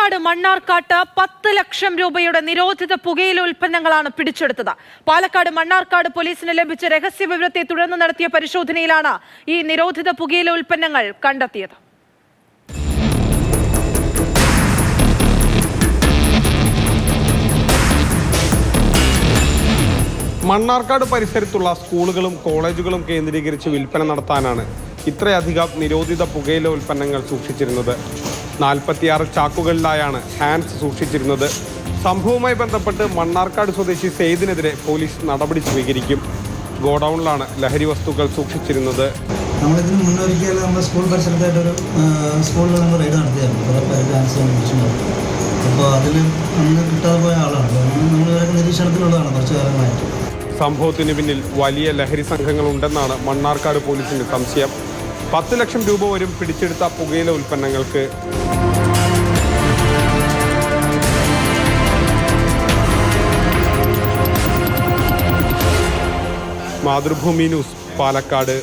പാലക്കാട് മണ്ണാർക്കാട്ട് 10 ലക്ഷം രൂപയുടെ നിരോധിത പുകയില ഉൽപ്പന്നങ്ങളാണ് പിടിച്ചെടുത്തത്. പാലക്കാട് മണ്ണാർക്കാട് പോലീസിന് ലഭിച്ച രഹസ്യ വിവരത്തെ തുടർന്ന് നടത്തിയ പരിശോധനയിലാണ് ഈ നിരോധിത പുകയില ഉൽപ്പന്നങ്ങൾ കണ്ടെത്തിയത്. മണ്ണാർക്കാട് പരിസരത്തുള്ള സ്കൂളുകളും കോളേജുകളും കേന്ദ്രീകരിച്ച് വിൽപ്പന നടത്താനാണ് ഇത്രയധികം നിരോധിത പുകയില ഉൽപ്പന്നങ്ങൾ സൂക്ഷിച്ചിരുന്നത്. 46 ചാക്കുകളിലായാണ് ഹാൻഡ്സ് സൂക്ഷിച്ചിരുന്നത്. സംഭവവുമായി ബന്ധപ്പെട്ട് മണ്ണാർക്കാട് സ്വദേശി സെയ്ദിനെതിരെ പോലീസ് നടപടി സ്വീകരിക്കും. ഗോഡൌണിലാണ് ലഹരി വസ്തുക്കൾ സൂക്ഷിച്ചിരുന്നത്. നമ്മളിതിന് മുന്നൊരിക്കൽ നമ്മുടെ സ്കൂൾ പരിസരത്തായിട്ടൊരു സ്കൂളിൽ നമ്മൾ റെയ്ഡ് നടത്തിയായിരുന്നു. അപ്പോൾ അതിൽ അന്ന് കിട്ടാതെ പോയ ആളാണ്. നമ്മൾ നിരീക്ഷണത്തിലുള്ളതാണ് കുറച്ചു കാലമായിട്ട്. സംഭവത്തിന് പിന്നിൽ വലിയ ലഹരി സംഘങ്ങളുണ്ടെന്നാണ് മണ്ണാർക്കാട് പോലീസിന്റെ സംശയം. 10 ലക്ഷം രൂപ വരും പിടിച്ചെടുത്ത പുകയില ഉൽപ്പന്നങ്ങൾക്ക്. മാതൃഭൂമി ന്യൂസ്, പാലക്കാട്.